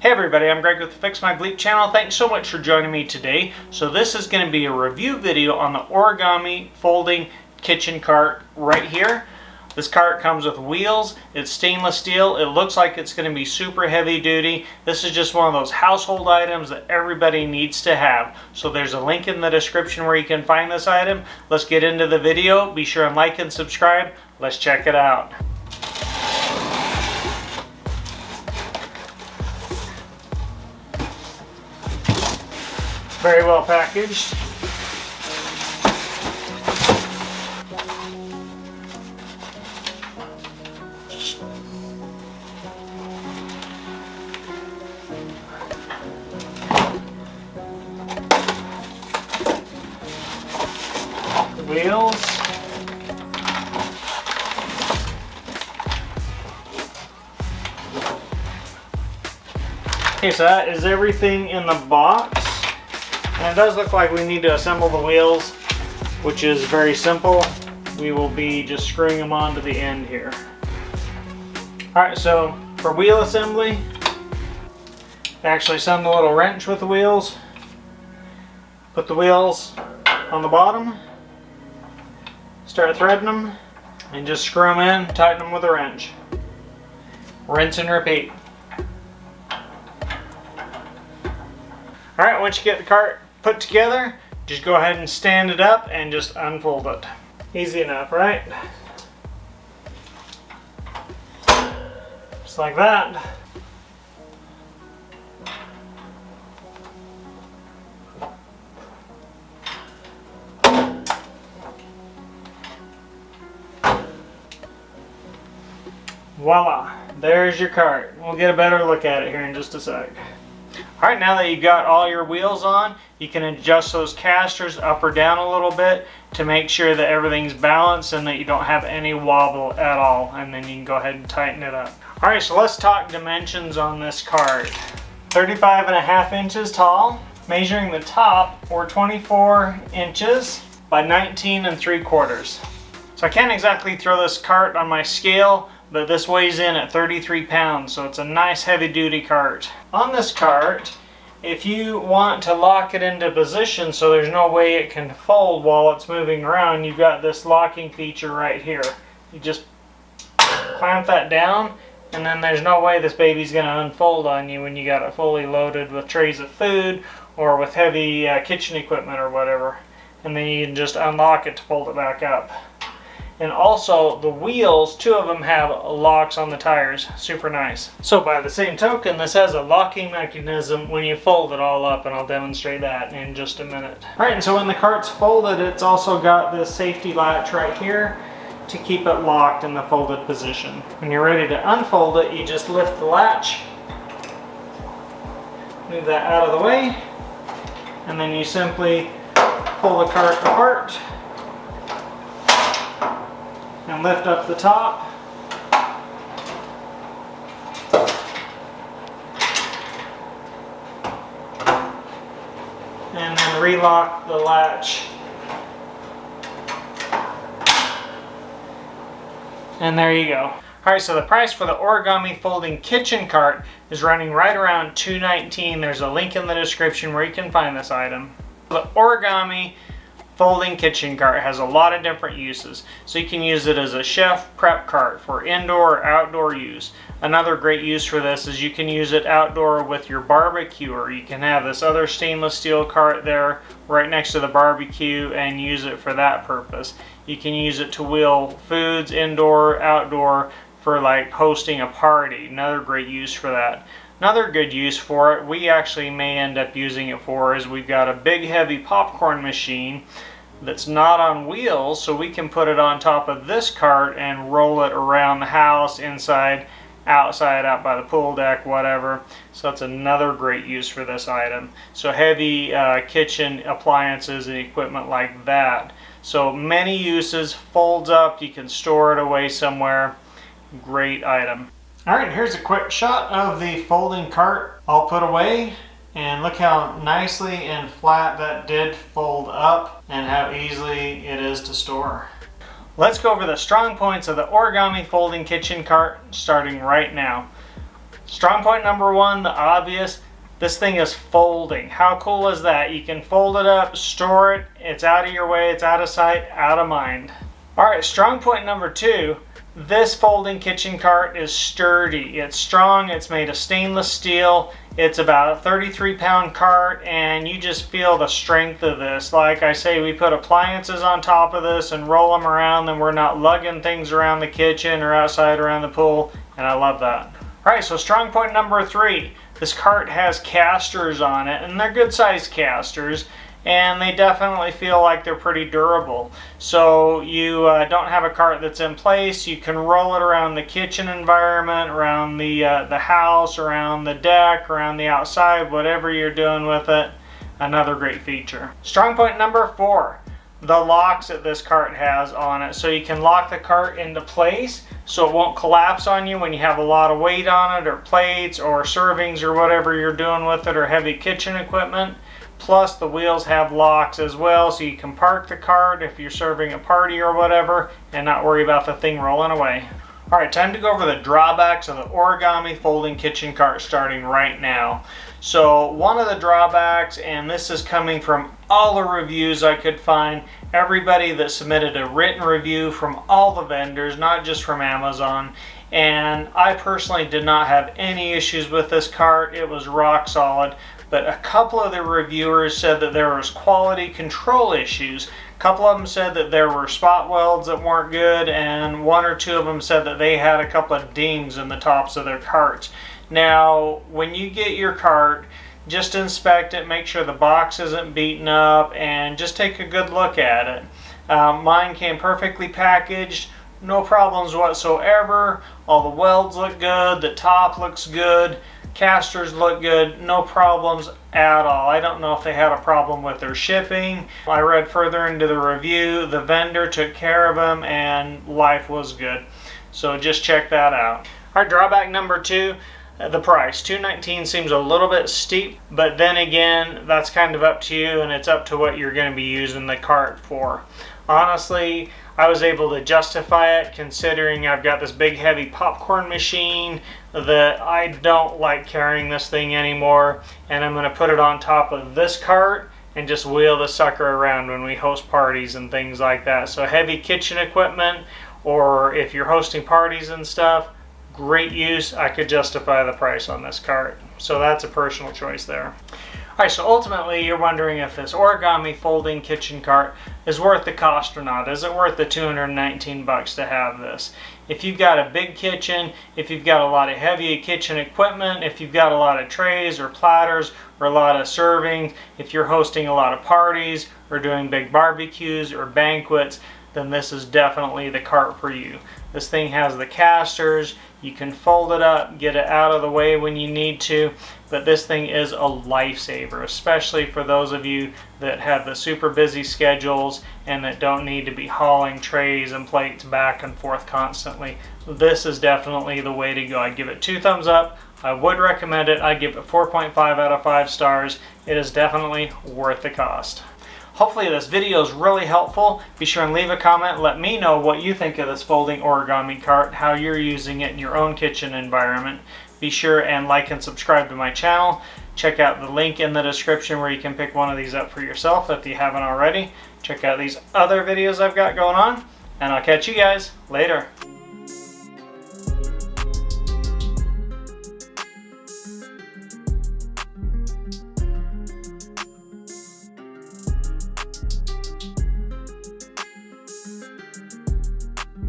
Hey everybody, I'm Greg with the Fix My Bleep channel. Thanks so much for joining me today. So this is going to be a review video on the Origami folding kitchen cart right here. This cart comes with wheels, it's stainless steel, it looks like it's going to be super heavy duty. This is just one of those household items that everybody needs to have. So there's a link in the description where you can find this item. Let's get into the video. Be sure and like and subscribe. Let's check it out. Very well packaged. The wheels. Okay, so that is everything in the box. And it does look like we need to assemble the wheels, which is very simple. We will be just screwing them onto the end here. Alright, so for wheel assembly, actually send the little wrench with the wheels. Put the wheels on the bottom, start threading them, and just screw them in, tighten them with a wrench. Rinse and repeat. Alright, once you get the cart put together, just go ahead and stand it up and just unfold it. Easy enough, right? Just like that. Voila, there's your cart. We'll get a better look at it here in just a sec. Alright, now that you've got all your wheels on, you can adjust those casters up or down a little bit to make sure that everything's balanced and that you don't have any wobble at all, and then you can go ahead and tighten it up. Alright, so let's talk dimensions on this cart. 35.5 inches tall, measuring the top or 24 inches by 19 3/4. So I can't exactly throw this cart on my scale, but this weighs in at 33 pounds, so it's a nice heavy duty cart. On this cart, if you want to lock it into position so there's no way it can fold while it's moving around, you've got this locking feature right here. You just clamp that down, and then there's no way this baby's going to unfold on you when you got it fully loaded with trays of food or with heavy kitchen equipment or whatever. And then you can just unlock it to fold it back up. And also the wheels, 2 of them have locks on the tires. Super nice. So by the same token, this has a locking mechanism when you fold it all up, and I'll demonstrate that in just a minute. Alright, and so when the cart's folded, it's also got this safety latch right here to keep it locked in the folded position. When you're ready to unfold it, you just lift the latch, move that out of the way, and then you simply pull the cart apart and lift up the top. And then relock the latch. And there you go. Alright, so the price for the Origami folding kitchen cart is running right around $219. There's a link in the description where you can find this item. The Origami folding kitchen cart has a lot of different uses. So you can use it as a chef prep cart for indoor or outdoor use. Another great use for this is you can use it outdoor with your barbecue, or you can have this other stainless steel cart there right next to the barbecue and use it for that purpose. You can use it to wheel foods indoor, outdoor, for like hosting a party. Another great use for that. Another good use for it, we actually may end up using it for, is we've got a big heavy popcorn machine that's not on wheels, so we can put it on top of this cart and roll it around the house, inside, outside, out by the pool deck, whatever. So that's another great use for this item. So heavy kitchen appliances and equipment like that. So many uses, folds up, you can store it away somewhere. Great item. Alright, here's a quick shot of the folding cart all put away. And look how nicely and flat that did fold up, and how easily it is to store. Let's go over the strong points of the Origami folding kitchen cart starting right now. Strong point number one, the obvious, this thing is folding. How cool is that? You can fold it up, store it, it's out of your way, it's out of sight, out of mind. Alright, strong point number two, this folding kitchen cart is sturdy. It's strong, it's made of stainless steel, it's about a 33-pound cart, and you just feel the strength of this. Like I say, we put appliances on top of this and roll them around, and we're not lugging things around the kitchen or outside around the pool, and I love that. Alright, so strong point number three. This cart has casters on it, and they're good sized casters, and they definitely feel like they're pretty durable. So you don't have a cart that's in place. You can roll it around the kitchen environment, around the house, around the deck, around the outside, whatever you're doing with it. Another great feature. Strong point number four. The locks that this cart has on it, so you can lock the cart into place so it won't collapse on you when you have a lot of weight on it, or plates or servings or whatever you're doing with it, or heavy kitchen equipment. Plus the wheels have locks as well, so you can park the cart if you're serving a party or whatever and not worry about the thing rolling away. Alright, time to go over the drawbacks of the Origami folding kitchen cart starting right now. So one of the drawbacks, and this is coming from all the reviews I could find, everybody that submitted a written review from all the vendors, not just from Amazon, and I personally did not have any issues with this cart. It was rock solid, but a couple of the reviewers said that there was quality control issues. A couple of them said that there were spot welds that weren't good, and one or two of them said that they had a couple of dings in the tops of their carts. Now, when you get your cart, just inspect it, make sure the box isn't beaten up, and just take a good look at it. Mine came perfectly packaged, no problems whatsoever. All the welds look good, the top looks good, casters look good, no problems at all. I don't know if they had a problem with their shipping. I read further into the review, the vendor took care of them, and life was good. So just check that out. Our drawback number two, the price. $219 seems a little bit steep, but then again, that's kind of up to you, and it's up to what you're going to be using the cart for. Honestly, I was able to justify it considering I've got this big heavy popcorn machine that I don't like carrying this thing anymore, and I'm going to put it on top of this cart and just wheel the sucker around when we host parties and things like that. So heavy kitchen equipment, or if you're hosting parties and stuff, great use. I could justify the price on this cart. So that's a personal choice there. Alright, so ultimately you're wondering if this Origami folding kitchen cart is worth the cost or not. Is it worth the $219 to have this? If you've got a big kitchen, if you've got a lot of heavy kitchen equipment, if you've got a lot of trays or platters or a lot of servings, if you're hosting a lot of parties or doing big barbecues or banquets, then this is definitely the cart for you. This thing has the casters, you can fold it up, get it out of the way when you need to, but this thing is a lifesaver, especially for those of you that have the super busy schedules and that don't need to be hauling trays and plates back and forth constantly. This is definitely the way to go. I'd give it 2 thumbs up. I would recommend it. I'd give it 4.5 out of 5 stars. It is definitely worth the cost. Hopefully this video is really helpful. Be sure and leave a comment. Let me know what you think of this folding Origami cart, how you're using it in your own kitchen environment. Be sure and like and subscribe to my channel. Check out the link in the description where you can pick one of these up for yourself if you haven't already. Check out these other videos I've got going on, and I'll catch you guys later.